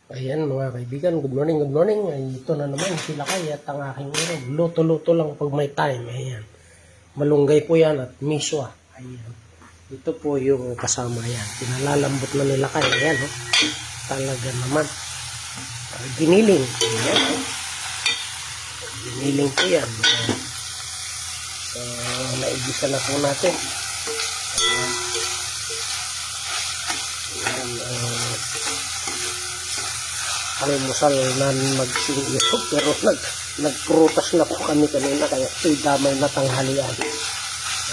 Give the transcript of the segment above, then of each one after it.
Ayan mga kaibigan, good morning, good morning. Ay, ito na naman sila kay at ang aking urog. Luto-luto lang pag may time. Ayan. Malunggay po yan at miswa. Ayan. Ito po yung kasama yan. Pinalalambot na nila kay. Ayan, oh. Talaga naman. Giniling. Ayan, oh. Giniling po yan. Ayan. So, naigisa na po natin. Ayan. Ayan, almusal na magsingiro pero nagprutas na po kami kanina kaya ito'y damay na tanghalian.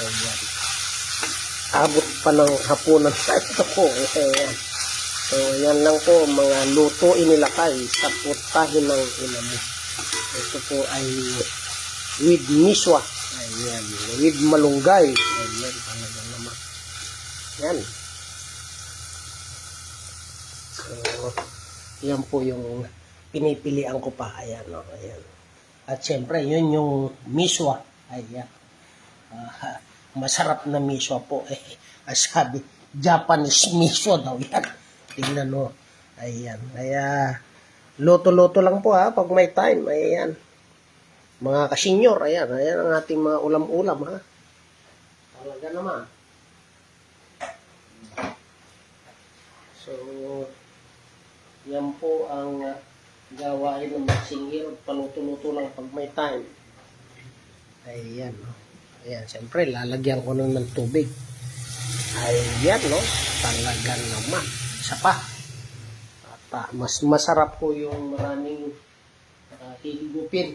Ayan. Abot pa ng hapunan sa ito po. Ayan. So yan lang po mga luto inilakay sa putahin ng inamo. Ito po ay with miswa. Ayan. With malunggay. Ayan. Talaga naman. Yan. So yan po yung pinipilian ko pa. Ayan, no? Ayan. At syempre, yun yung miswa. Ayan. Masarap na miswa po. Sabi, Japanese miswa daw yan. Tingnan mo. Ayan. Kaya, luto-luto lang po ha, pag may time. Ayan. Mga kasenyor, ayan. Ayan ang ating mga ulam-ulam ha. Talaga naman. So, yan po ang gawain ng magsingir. Paluto-luto lang pag may time. Ayan, no? Ayan, siyempre, lalagyan ko nun ng tubig. Ayan, no? Talaga naman. Isa pa. At mas masarap po yung maraming higupin.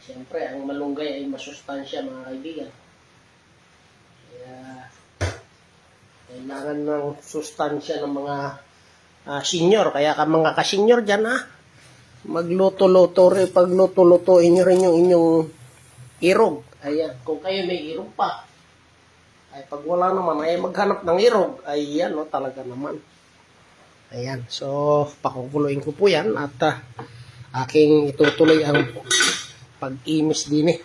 Siyempre, ang malunggay ay masustansya, mga kaibigan. Kaya, kailangan ng sustansya ng mga senior, kaya ka mga ka-senior dyan ha, magluto-luto rin, pagluto-lutuin nyo rin yung inyong irog. Ayan, kung kayo may irog pa, ay pag wala naman, ay maghanap ng irog. Ayan, no, talaga naman. Ayan, so pakukuluin ko po yan at aking itutuloy ang pag-imis din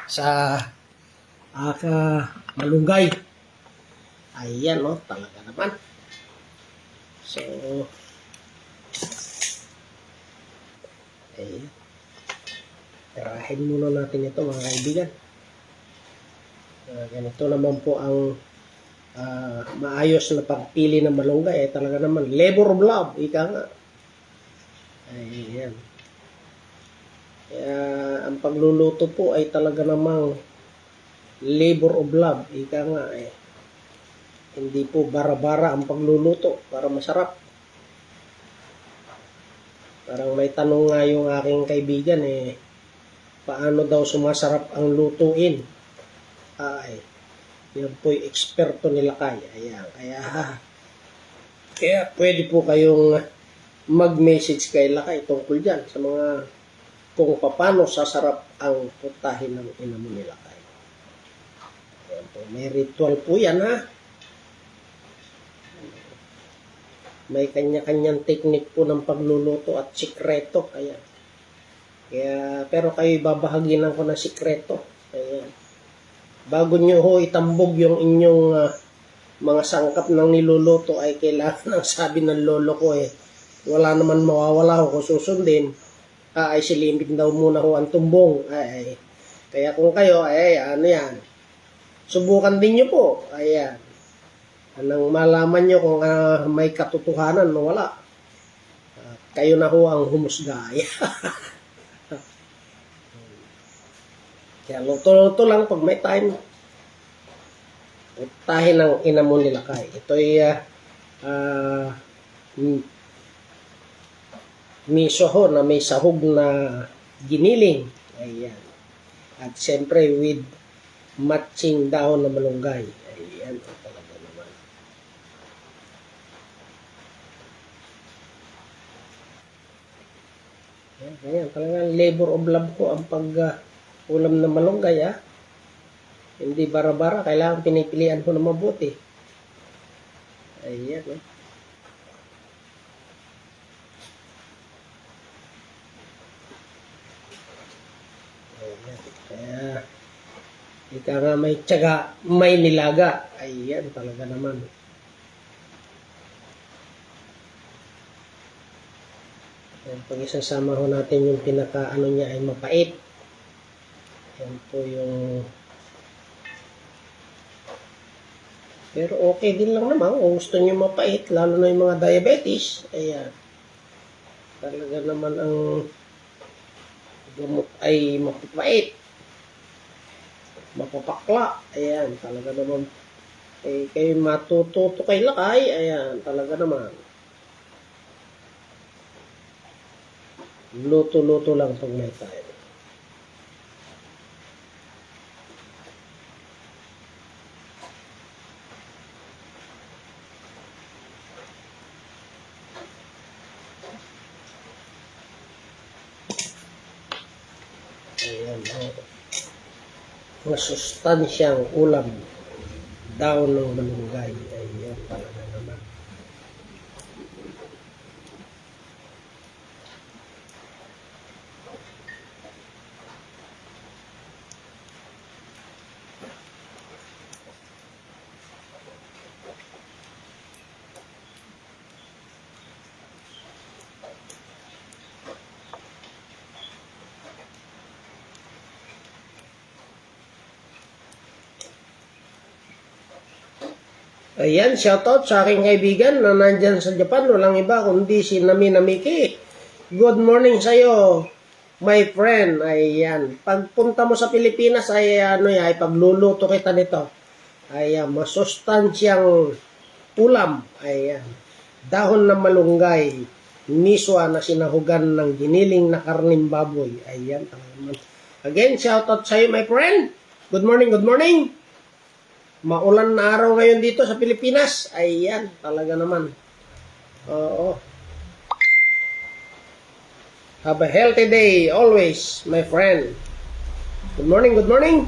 sa malunggay. Ayan, no, talaga naman. So, ayan. Tirahin muna natin ito mga kaibigan. Ganito naman po ang maayos na pagpili ng malunggay. Talaga naman, labor of love, ika nga. Ayan. Kaya, ang pagluluto po ay talaga namang labor of love, ika nga eh. Hindi po bara-bara ang pagluluto para masarap. Parang may tanong nga yung aking kaibigan paano daw sumasarap ang lutuin? Yan po'y eksperto nila kaya. Ayan, kaya pwede po kayong mag-message kay Lakay tungkol dyan sa mga kung paano sasarap ang putahin ng inamo nila kay. Ayan po, may ritual po yan ha. May kanya-kanyang technique po ng pagluluto at sikreto. Kaya pero kayo babahaginan ko ng sikreto. Ayan. Bago nyo ho itambog yung inyong mga sangkap ng niluluto ay kailangan ng sabi ng lolo ko wala naman mawawala ho kung susundin. Ay silipin daw muna ho ang tumbong. Kaya kung kayo ano yan, subukan din nyo po. Ayan. Nang malaman nyo kung may katotohanan o wala, kayo na ho ang humusga. Kaya luto-luto lang pag may time. Putahin ng inamo nila kay. Ito'y miso ho na may sahog na giniling. Ayan. At siyempre with matching dahon na malunggay. Ayan. Talaga naman. Ayan. Talagang labor of love ko ang pag-ulam na malunggay Hindi bara-bara. Kailangan pinipilian ko na mabuti. Ayan. Ayan. Kaya ika nga may tiyaga, may nilaga. Ayan, talaga naman. Ayan, pag isasama ho natin yung pinaka ano niya ay mapait. Yan po yung... Pero okay din lang naman kung gusto niyo mapait, lalo na yung mga diabetes. Ayan. Talaga naman ang gamot ay mapapait. Mapapakla. Ayan, talaga naman. Eh, kayo matututo kay lakay. Ayan, talaga naman. Luto-luto lang pag may time. Ayan, masustansyang ulam, daon ng malunggay. Ayan, talaga naman. Ayan, shoutout sa aking kaibigan na nandyan sa Japan. Walang iba kundi si Nami Namiki. Good morning sa'yo, my friend. Ayan. Pagpunta mo sa Pilipinas ay ay pagluluto kita nito. Ayan, masustansyang ulam. Ayan. Dahon ng malunggay. Miswa na sinahugan ng giniling na karning baboy. Ayan. Again, shoutout sa'yo, my friend. Good morning, good morning. Maulan na araw ngayon dito sa Pilipinas. Ayan, talaga naman. Oo. Have a healthy day always, my friend. Good morning, good morning.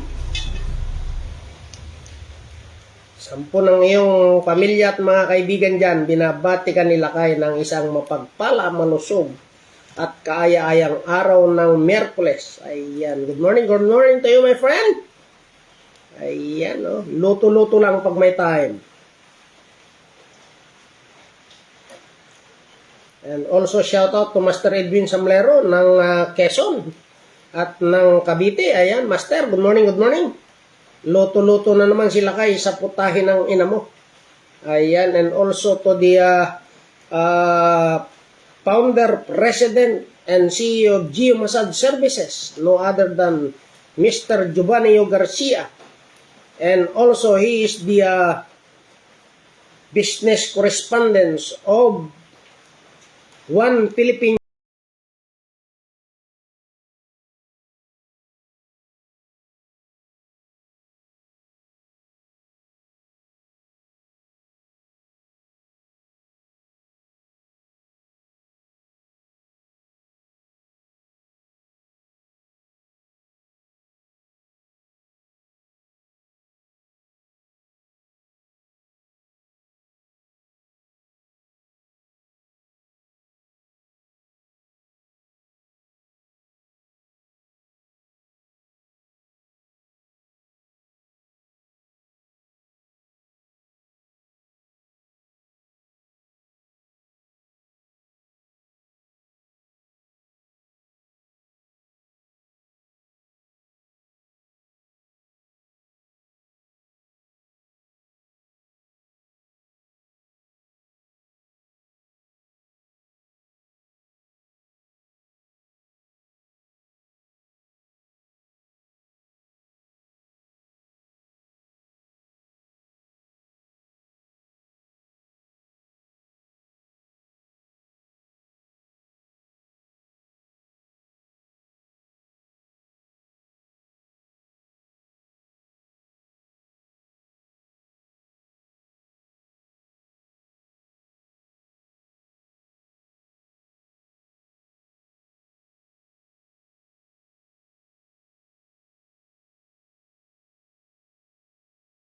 Sampu ng iyong pamilya at mga kaibigan dyan, binabati ka nila kayo ng isang mapagpala, malusog at kaaya-ayang araw ng Miyerkules. Ayan, good morning to you, my friend. Ayan, oh. Luto-luto lang pag may time. And also shout out to Master Edwin Samlero ng Quezon at ng Cavite. Ayan, Master, good morning, good morning. Luto-luto na naman sila kay sa putahin ng ina mo. Ayan, and also to the founder, president, and CEO of Geo Massage Services, no other than Mr. Giovanni Garcia. And also, he is the business correspondent of One Philippine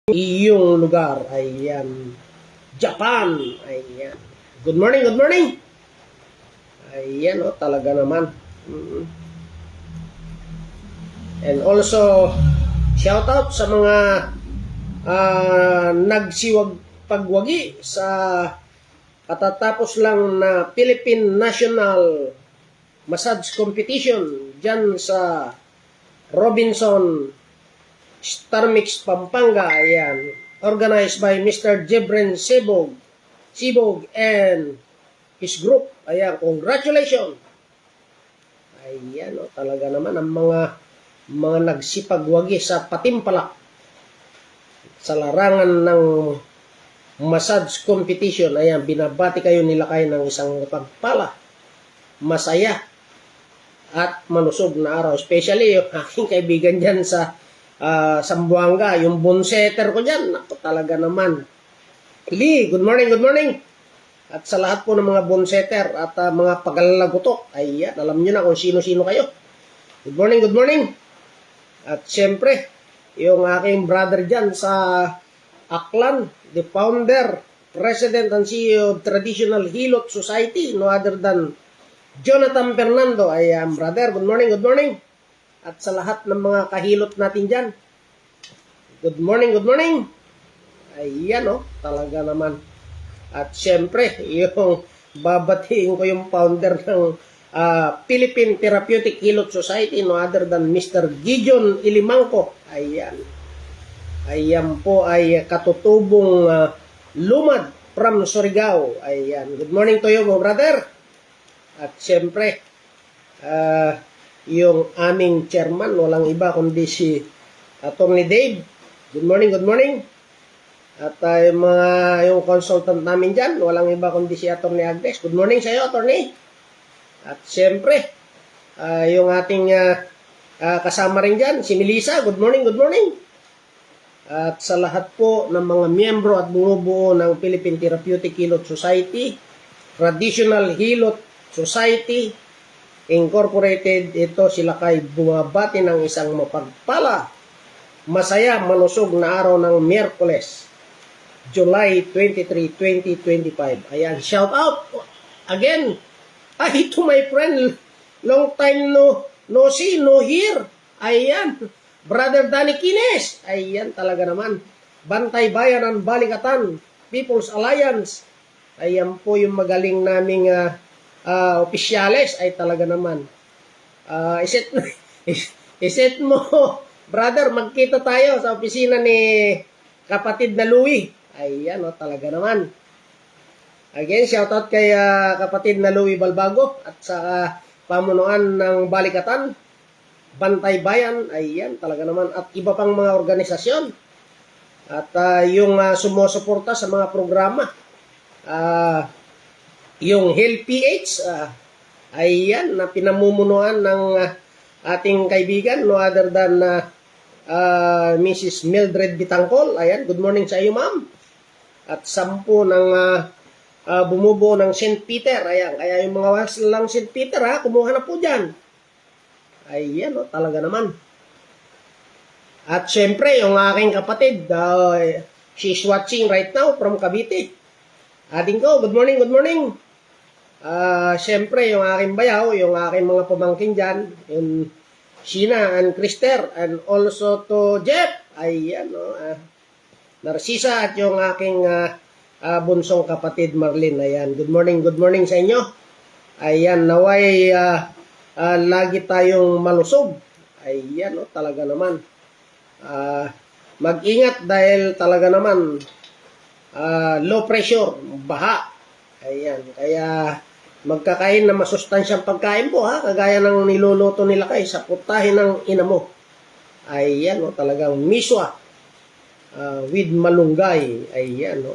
iyong lugar. Ayan, Japan. Ayan. Good morning, good morning. Ayan, oh, talaga naman. And also, shout out sa mga nagsiwag pagwagi sa katatapos lang na Philippine National massage competition dyan sa Robinson Starmix, Pampanga. Ayan. Organized by Mr. Jebren Sibog and his group. Ayan. Congratulations. Ayan. Talaga naman ang mga nagsipagwagi sa patimpalak sa larangan ng massage competition. Ayan. Binabati kayo nila kayo ng isang pagpala, masaya at malusog na araw. Especially yung aking kaibigan dyan sa Sambuanga, yung bonsetter ko dyan. Ako talaga naman. Lee, good morning, good morning. At sa lahat po ng mga bonsetter at mga pagalalagutok, ayan, alam nyo na kung sino-sino kayo. Good morning, good morning. At siyempre, yung aking brother dyan sa Aklan, the founder, president and CEO of Traditional Hilot Society, no other than Jonathan Fernando. Ayan, brother, good morning, good morning. At sa lahat ng mga kahilot natin dyan, good morning, good morning. Ayan, talaga naman. At syempre, yung babatiin ko yung founder ng Philippine Therapeutic Hilot Society, no other than Mr. Gideon Ilimangco. Ayan. Ayan po ay katutubong lumad from Surigao. Ayan. Good morning to you, brother. At syempre, yung aming chairman, walang iba kundi si Atty. Dave. Good morning, good morning. At yung consultant namin dyan, walang iba kundi si Atty. Agnes. Good morning sa iyo, Atty. At siyempre, yung ating kasama rin dyan, si Melissa. Good morning, good morning. At sa lahat po ng mga miyembro at bumubuo ng Philippine Therapeutic Hilot Society, Traditional Hilot Society Incorporated, ito sila kay bumabati ng isang mapagpala, masaya, malusog na araw ng Miyerkules, July 23, 2025. Ayan, shout out again to my friend, long time no see, no hear. Ayan, Brother Danny Kines. Ayan, talaga naman. Bantay Bayan and Balikatan, People's Alliance. Ayan po yung magaling naming opisyales. Ay talaga naman. Iset mo, brother, magkita tayo sa opisina ni kapatid na Louie. Ayan, talaga naman. Again, shoutout kay kapatid na Louie Balbago at sa pamunuan ng Balikatan, Bantay Bayan. Ayan, talaga naman. At iba pang mga organisasyon. At yung sumusuporta sa mga programa. Yung Health PH, ayan, na pinamumunuan ng ating kaibigan, no other than Mrs. Mildred Bitangkol. Ayan, good morning sa iyo, ma'am. At 10 ng bumubuo ng St. Peter. Ayan, kaya yung mga lang St. Peter, kumuha na po dyan. Ayan, talaga naman. At syempre, yung aking kapatid, she's watching right now from Cavite. Ating ko, good morning, good morning. Siyempre, yung aking bayaw, yung aking mga pamangkin dyan, yung Sheena and Krister, and also to Jeff, ayan, Narcisa, at yung aking bunsong kapatid Marlene. Ayan, good morning sa inyo. Ayan, naway lagi tayong malusog. Ayan, talaga naman. Mag-ingat dahil talaga naman low pressure, baha. Ayan, kaya magkakain na masustansyang pagkain po, kagaya ng niluluto nila kayo sa putahe ng ina mo. Ayan, talagang miswa with malunggay. Ayan,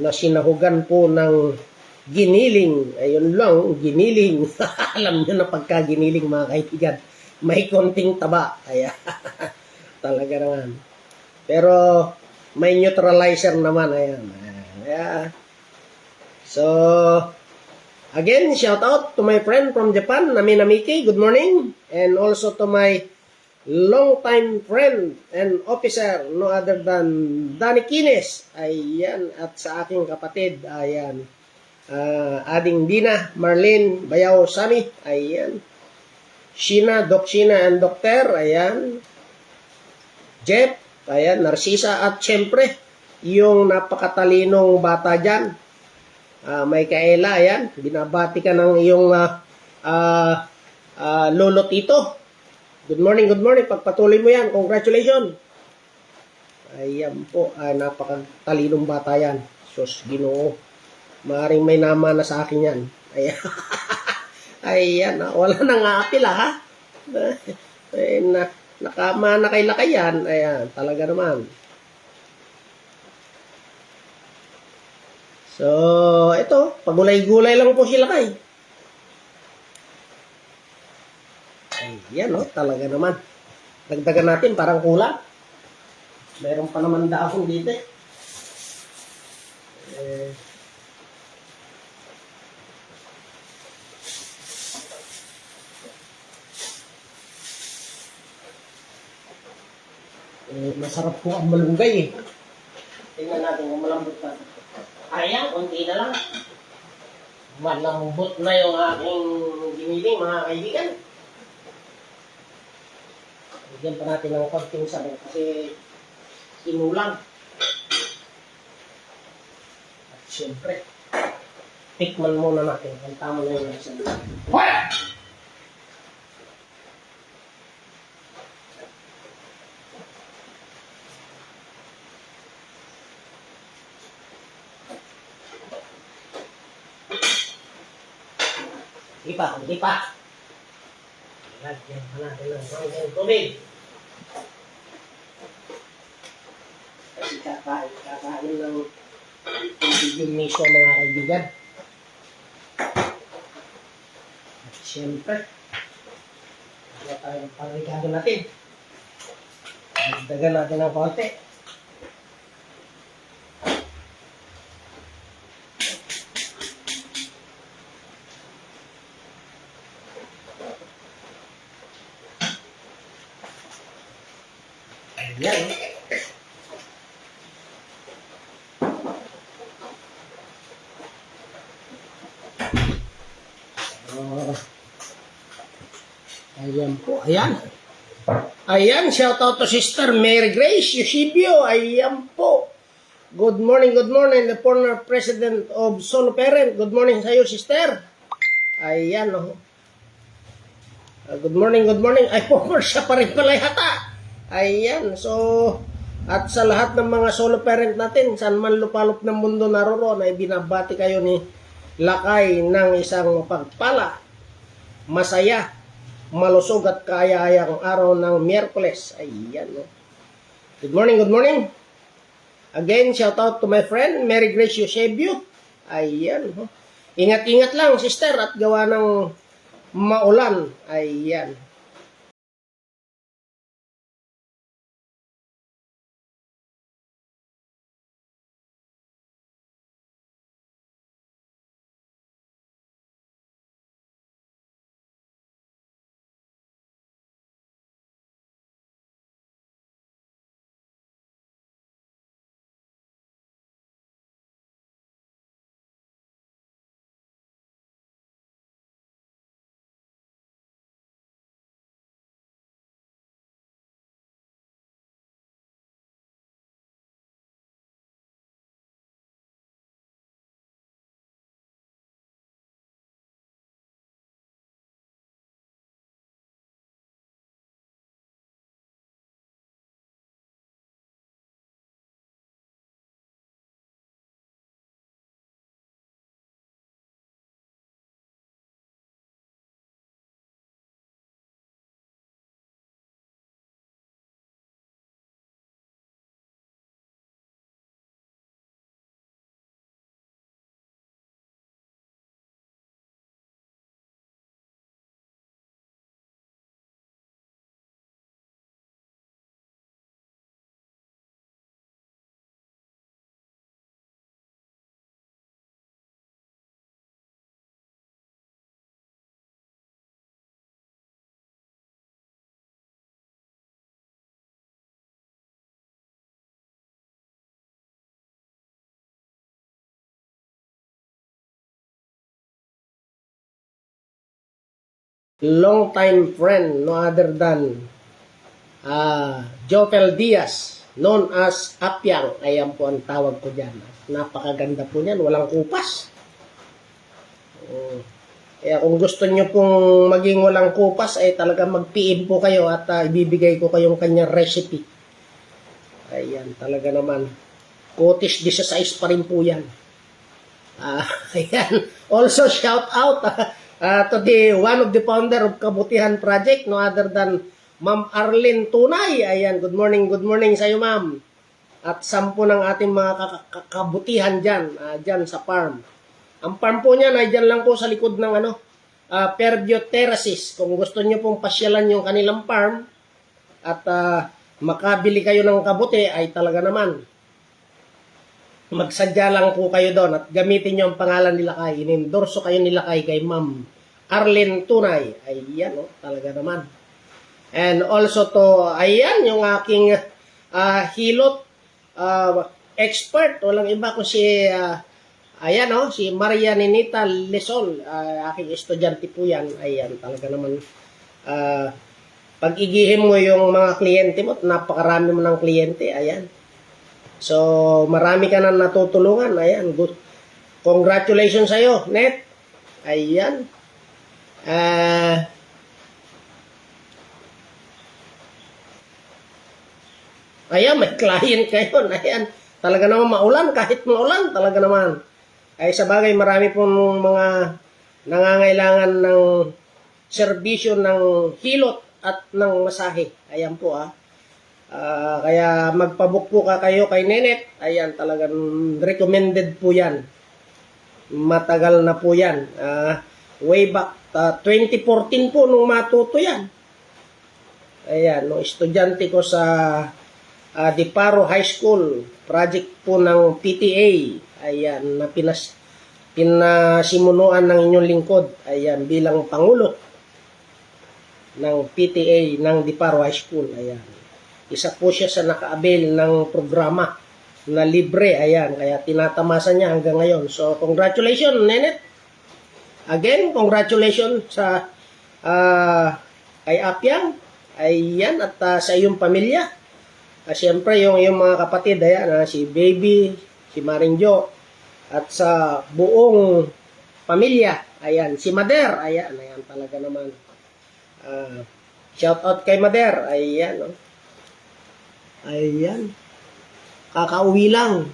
na sinahugan po ng giniling. Ayun lang, giniling. Alam nyo na pagka giniling, mga kaibigan, may konting taba. Ayan. Talaga naman. Pero may neutralizer naman. Ayan. Yeah. So, again, shout out to my friend from Japan, Naminamiki. Good morning. And also to my long-time friend and officer, no other than Danny Kines. Ayan. At sa aking kapatid, ayan, Ading Dina, Marlene, Bayaw Sami. Ayan. Sheena, Doc Sheena and Doctor. Ayan. Jeff. Ayan. Narcisa. At syempre, yung napakatalinong bata dyan, May Kaela, ayan. Binabati ka ng iyong lolo tito. Good morning, good morning. Pagpatuloy mo yan. Congratulations. Ayan po. Napakatalinong bata yan. Sus, Ginoo. Maaaring may nama na sa akin yan. Ayan. Ayan. Wala nang aapil ha. Nakama kay lakay yan. Ayan. Talaga naman. So, ito, pagulay-gulay lang po sila kay. Ayan, talaga naman. Dagdagan natin, parang kulang. Meron pa naman dahon dito eh. Masarap po ang malunggay eh. Tingnan natin kung malambot pa. Ayan, konti na lang. Malambot na yung aking giniling, mga kaibigan. Bigyan pa natin ng konting sabaw kasi sinulang. At syempre, tikman muna natin kung tama na yung nasa nila. Hindi pa. Lagyan pa natin ng konting tubig. Kasi kakain ng tubig yung miso mga kaibigan. At syempre, wala tayong pangregado natin. Dagdagan natin ng konti. Ayan. Ayan po. Ayan. Ayan. Shout out to Sister Mary Grace Eusebio. Ayan po. Good morning, good morning. The former president of Solo Parent. Good morning sa iyo, Sister. Ayan. Good morning, good morning. Ay, former siya pa rin pala yata. Ayan, so, at sa lahat ng mga solo parent natin, saan man lupalop ng mundo naroon, ay binabati kayo ni Lakay ng isang pagpala, masaya, malusog at kaaya-ayang araw ng Miyerkules. Ayan, Good morning, good morning. Again, shout out to my friend, Mary Grace Eusebio. Ayan, Ingat-ingat lang, sister, at gawa ng maulan. Ayan. Long time friend, no other than Jopel Diaz, known as Apyang. Ayan po ang tawag ko dyan. Napakaganda po niyan, walang kupas. Mm. Kaya kung gusto nyo pong maging walang kupas, ay talaga mag-PM po kayo at ibibigay ko kayong kanyang recipe. Ayan, talaga naman. Cottage 16 pa rin po yan. Ayan. Also, shout out to the one of the founder of Kabutihan Project, no other than Ma'am Arlene Tunay. Ayan, good morning sa iyo, ma'am. At 10 ng ating mga kabutihan dyan sa farm. Ang farm po niya ay dyan lang po sa likod ng Fairview Terraces. Kung gusto niyo pong pasyalan yung kanilang farm at makabili kayo ng kabuti, ay talaga naman magsadya lang po kayo doon at gamitin niyo ang pangalan nila kay. Inendorso kayo nila kay Ma'am Arlene Tunay. Ayan, talaga naman. And also to, ayan, yung aking hilot expert. Walang iba ko si ayan, si Maria Ninita Lesol, aking estudyante po yan. Ayan, talaga naman. Pag-igihim mo yung mga kliyente mo, napakarami mo ng kliyente. Ayan. So, marami ka na natutulungan. Ayan, good. Congratulations sa'yo, Net. Ayan. Ayan, may client kayo. Ayan, talaga naman maulan. Kahit maulan, talaga naman. Ay sa bagay, marami pong mga nangangailangan ng serbisyo ng hilot at ng masahe. Ayan po kaya magpabook po kayo kay Nenet. Ayan, talagang recommended po yan. Matagal na po yan. Way back 2014 po nung matuto yan. Ayan, no, estudyante ko sa Diparo High School. Project po ng PTA. Ayan, na pinasimunuan ng inyong lingkod. Ayan, bilang Pangulo ng PTA ng Diparo High School. Ayan. Isa po siya sa naka-avail ng programa na libre. Ayan, kaya tinatamasa niya hanggang ngayon. So, congratulations, Nenet. Again, congratulations sa kay Apyang. Ayan, at sa iyong pamilya. Siyempre, yung mga kapatid, ayan, si Baby, si Marinjo, at sa buong pamilya, ayan, si Mader, ayan talaga naman. Shout out kay Mader, ayan, ayan, kakauwi lang,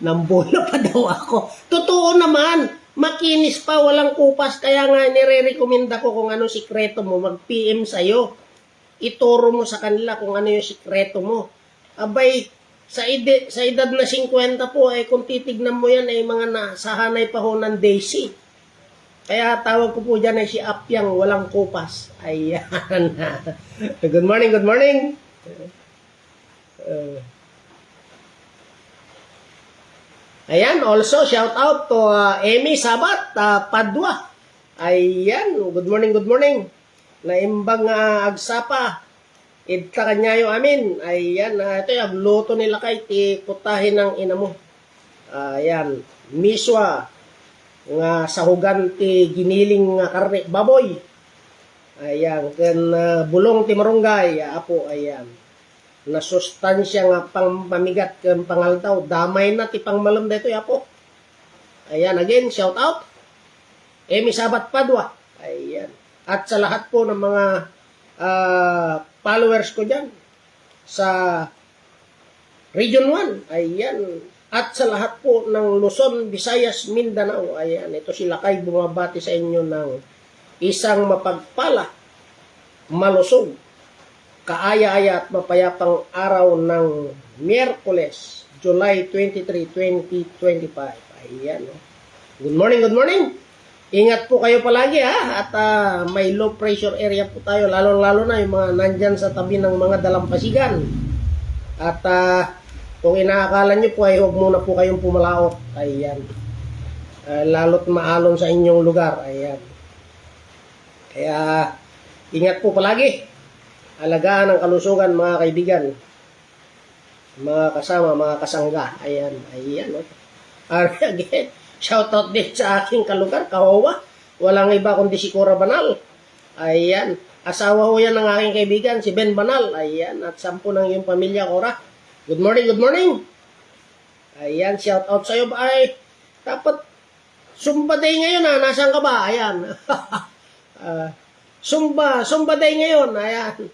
nambola pa daw ako. Totoo naman, makinis pa, walang kupas, kaya nga nire-recommenda ko kung ano sikreto mo, mag-PM sa'yo. Ituro mo sa kanila kung ano yung sikreto mo. Abay, sa edad na 50 po, kung titignan mo yan, mga nasahanay pa ho ng Daisy. Kaya tawag ko po dyan ay si Apyang, walang kupas. Ayan. Good morning, good morning. Ayan, also shout out to Amy Sabat, Padua. Ayan, good morning, good morning. Naimbang agsapa. Idta kanyayo amin. Ayan, ito yung luto nila kay ti putahin ng ina mo. Ayan, miswa nga sahugan ti giniling nga karne baboy. Ayan, ken bulong ti marunggay, apo ayan. Na sustansya nga pang pamigat ken pangaltaw, damay na ti pangmalam dito apo. Ayan, again, shout out. Emi Sabat Padua. Ayan. At sa lahat po ng mga followers ko dyan sa Region 1, ayan. At sa lahat po ng Luzon, Visayas, Mindanao, ayan. Ito sila kay bumabati sa inyo ng isang mapagpala, malusog, kaaya-aya at mapayapang araw ng Miyerkules, July 23, 2025. Ayan. Good morning, good morning. Ingat po kayo palagi at may low pressure area po tayo, lalo-lalo na yung mga nandyan sa tabi ng mga dalampasigan. At kung inaakala nyo po ay huwag muna po kayong pumalaot. Ayan. Lalo't maalon sa inyong lugar. Ayan. Kaya ingat po palagi. Alagaan ang kalusugan mga kaibigan. Mga kasama, mga kasangga. Ayan. Ayan. Again. Shoutout din sa aking kalugar, Kawawa. Walang iba kundi si Cora Banal. Ayan. Asawa ko yan ng aking kaibigan, si Ben Banal. Ayan. At 10 ng iyong pamilya, Cora. Good morning, good morning. Ayan, shoutout sa'yo. Ay, dapat Zumba Day ngayon nasaan ka ba? Ayan. Zumba Day ngayon, ayan.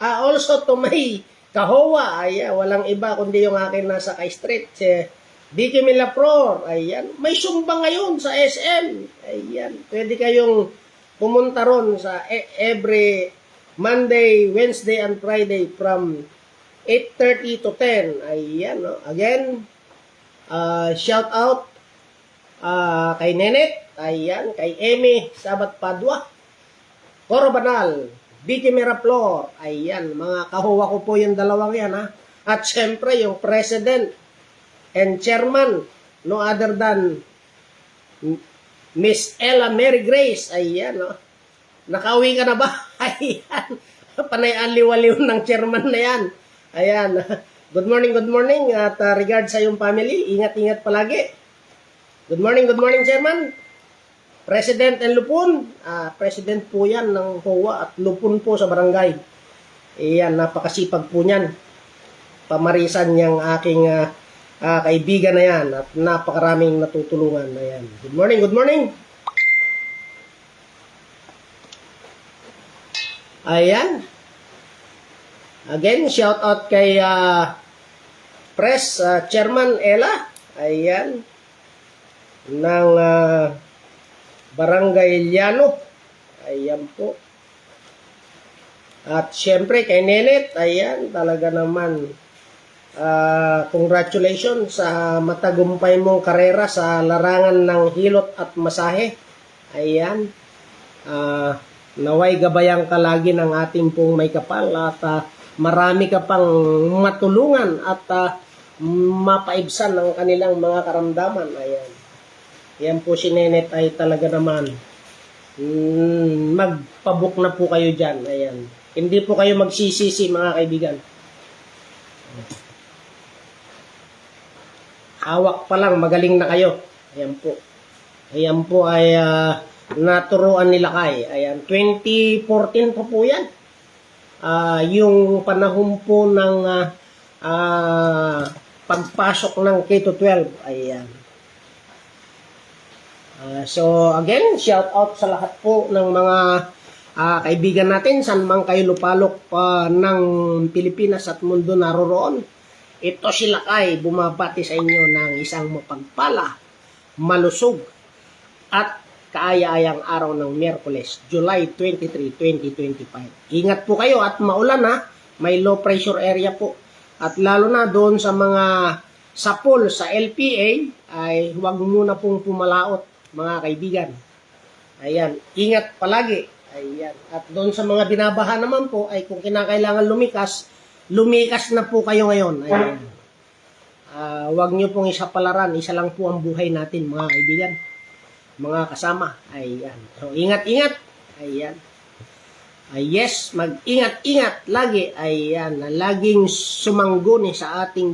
Also to may kahowa, ayan, walang iba kundi yung akin nasa Kay Street, Vicky Milapror, ayan. May Zumba ngayon sa SM, ayan. Pwede kayong pumunta ron sa every Monday, Wednesday, and Friday from 8:30 to 10, ayan, no? Again, shout out kay Nenet, ayan, kay Amy Sabat Padua, Coro Banal, Vicky Miraflor, ayan, mga kahuwa ko po yung dalawang yan, ha. At syempre, yung President and Chairman, no other than Miss Ella Mary Grace, ayan, no. Nakauwi ka na ba? Ayan, panay aliwaliw ng chairman na yan. Ayan, good morning, at regards sa iyong family, ingat-ingat palagi. Good morning, Chairman. President and Lupon, President po yan ng HOA at Lupon po sa barangay. Ayan, napakasipag po niyan. Pamarisan niyang aking kaibigan na yan at napakaraming natutulungan. Ayan. Good morning. Ayan. Again, shout out kay Press Chairman Ella. Ayan. Ng Barangay Llano. Ayan po. At syempre kay Nenet, ayan, talaga naman congratulations sa matagumpay mong karera sa larangan ng hilot at masahe. Ayan. Naway gabayan ka lagi ng ating pong may kapal at marami ka pang matulungan at mapaibsan ng kanilang mga karamdaman. Ayan. Yan po si Nenet ay talaga naman magpabook na po kayo dyan. Ayan. Hindi po kayo magsisisi mga kaibigan. Hawak pa lang, magaling na kayo. Ayan po. Ayan po ay naturuan nila kay. Ayan, 2014 pa po yan. Yung panahon po ng pagpasok ng K-12. Ayan. So again, shout out sa lahat po ng mga kaibigan natin saan man kayo lupalok ng Pilipinas at mundo naroroon. Ito sila kay bumabati sa inyo ng isang mapagpala, malusog at kaaya-ayang araw ng Miyerkules, July 23, 2025. Ingat po kayo at maulan, ha. May low pressure area po. At lalo na doon sa mga sapol sa LPA ay huwag muna pong pumalaot, mga kaibigan. Ayan, ingat palagi. Ayan. At doon sa mga binabaha naman po ay kung kinakailangan lumikas na po kayo ngayon. Ayan. Huwag nyo pong isapalaran, isa lang po ang buhay natin, mga kaibigan, mga kasama. Ayan. So ingat-ingat. Ayan. Yes, mag-ingat-ingat lagi. Ayan, laging sumangguni sa ating